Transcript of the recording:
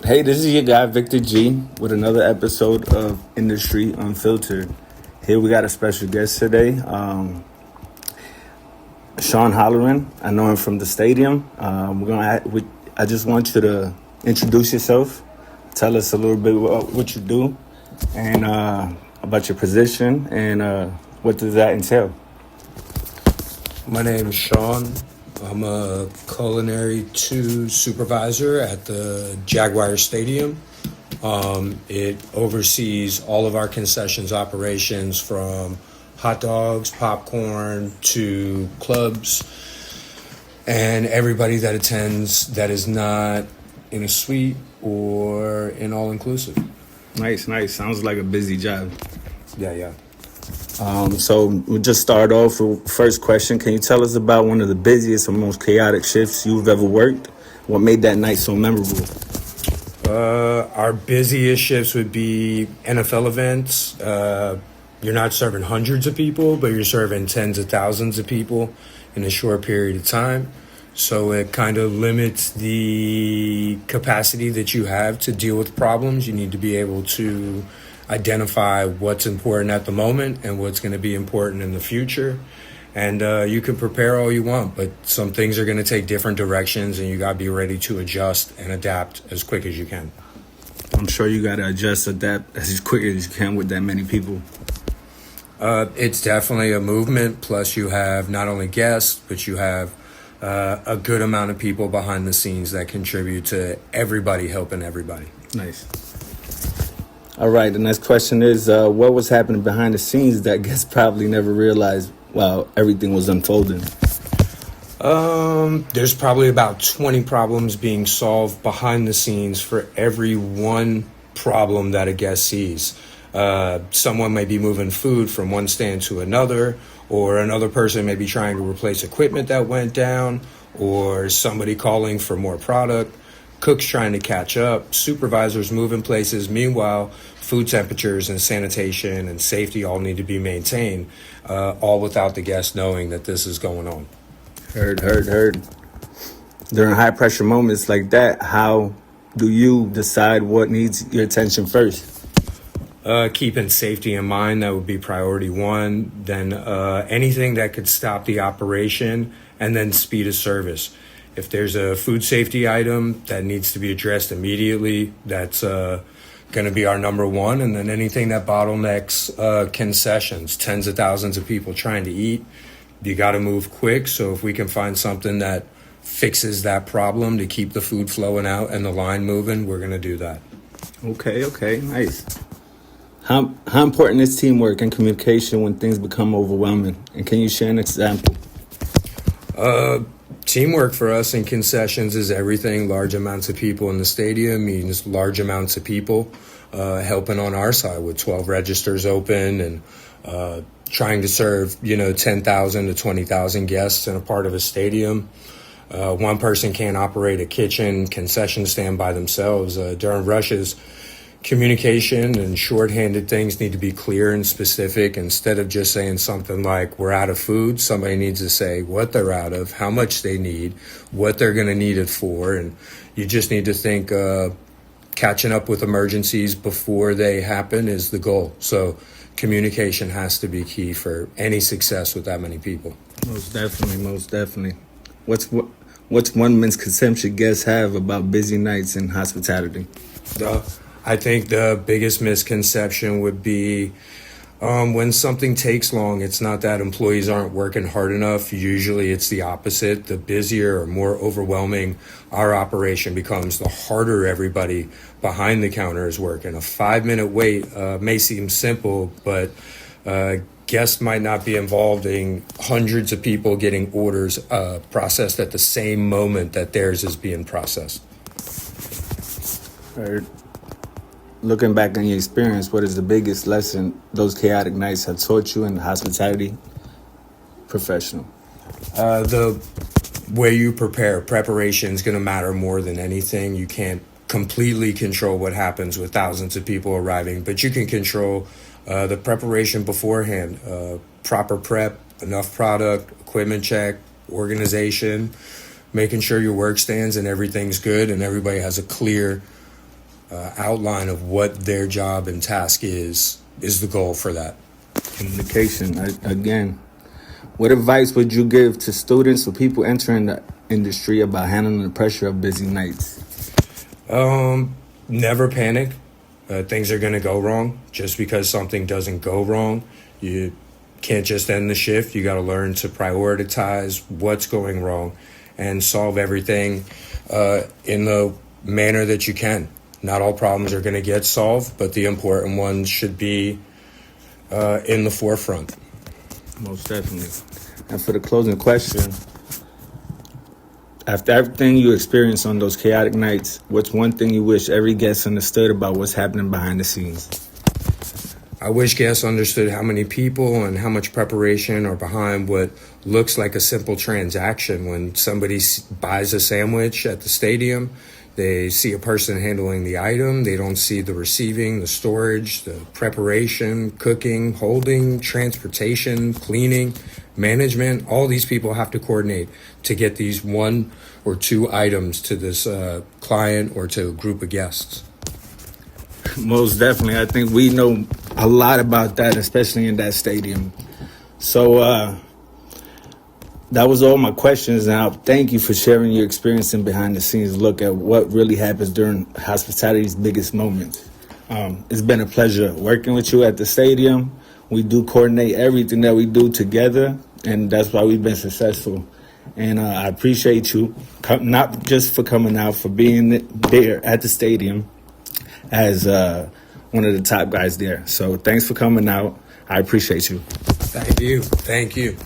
Hey, this is your guy Victor G with another episode of Industry Unfiltered. Here we got a special guest today, Sean Holleran. I know him from the stadium. I just want you to introduce yourself, tell us a little bit about what you do, and about your position, and what does that entail. My name is Sean. I'm a culinary 2 supervisor at the Jaguar Stadium. It oversees all of our concessions operations from hot dogs, popcorn, to clubs, and everybody that attends that is not in a suite or in all-inclusive. Nice. Sounds like a busy job. Yeah. So we'll just start off with first question. Can you tell us about one of the busiest or most chaotic shifts you've ever worked? What made that night so memorable? Our busiest shifts would be NFL events. You're not serving hundreds of people, but you're serving tens of thousands of people in a short period of time. So it kind of limits the capacity that you have to deal with problems. You need to be able to identify what's important at the moment and what's going to be important in the future. And you can prepare all you want, but some things are going to take different directions, and you got to be ready to adjust and adapt as quick as you can. I'm sure you got to adapt as quick as you can with that many people. It's definitely a movement. Plus, you have not only guests, but you have a good amount of people behind the scenes that contribute to everybody helping everybody. Nice. All right, the next question is, what was happening behind the scenes that guests probably never realized while everything was unfolding? There's probably about 20 problems being solved behind the scenes for every one problem that a guest sees. Someone may be moving food from one stand to another, or another person may be trying to replace equipment that went down, or somebody calling for more product. Cooks trying to catch up, supervisors moving places. Meanwhile, food temperatures and sanitation and safety all need to be maintained, all without the guest knowing that this is going on. Heard. During high pressure moments like that, how do you decide what needs your attention first? Keeping safety in mind, that would be priority one. Then anything that could stop the operation, and then speed of service. If there's a food safety item that needs to be addressed immediately, that's going to be our number one. And then anything that bottlenecks concessions, tens of thousands of people trying to eat, you got to move quick. So if we can find something that fixes that problem to keep the food flowing out and the line moving, we're going to do that. Okay, nice. How important is teamwork and communication when things become overwhelming? And can you share an example? Teamwork for us in concessions is everything. Large amounts of people in the stadium means large amounts of people helping on our side with 12 registers open and trying to serve, 10,000 to 20,000 guests in a part of a stadium. One person can't operate a kitchen concession stand by themselves. During rushes, communication and shorthanded things need to be clear and specific. Instead of just saying something like, we're out of food, somebody needs to say what they're out of, how much they need, what they're going to need it for. And you just need to think catching up with emergencies before they happen is the goal. So communication has to be key for any success with that many people. Most definitely. What's one misconception guests have about busy nights in hospitality? I think the biggest misconception would be when something takes long, it's not that employees aren't working hard enough. Usually it's the opposite. The busier or more overwhelming our operation becomes, the harder everybody behind the counter is working. A 5-minute wait may seem simple, but guests might not be involved in hundreds of people getting orders processed at the same moment that theirs is being processed. Heard. Looking back on your experience, what is the biggest lesson those chaotic nights have taught you in the hospitality professional? The way you preparation is going to matter more than anything. You can't completely control what happens with thousands of people arriving, but you can control the preparation beforehand. Proper prep, enough product, equipment check, organization, making sure your work stands and everything's good and everybody has a clear outline of what their job and task is the goal for that. Communication. Again, what advice would you give to students or people entering the industry about handling the pressure of busy nights? Never panic. Things are going to go wrong. Just because something doesn't go wrong, you can't just end the shift. You got to learn to prioritize what's going wrong and solve everything in the manner that you can. Not all problems are going to get solved, but the important ones should be in the forefront. Most definitely. And for the closing question, after everything you experienced on those chaotic nights, what's one thing you wish every guest understood about what's happening behind the scenes? I wish guests understood how many people and how much preparation are behind what looks like a simple transaction. When somebody buys a sandwich at the stadium, they see a person handling the item. They don't see the receiving, the storage, the preparation, cooking, holding, transportation, cleaning, management. All these people have to coordinate to get these 1 or 2 items to this client or to a group of guests. Most definitely. I think we know a lot about that, especially in that stadium. So that was all my questions. Now, thank you for sharing your experience and behind the scenes look at what really happens during hospitality's biggest moments. It's been a pleasure working with you at the stadium. We do coordinate everything that we do together, and that's why we've been successful. And I appreciate you, not just for coming out, for being there at the stadium as one of the top guys there. So thanks for coming out. I appreciate you. Thank you. Thank you.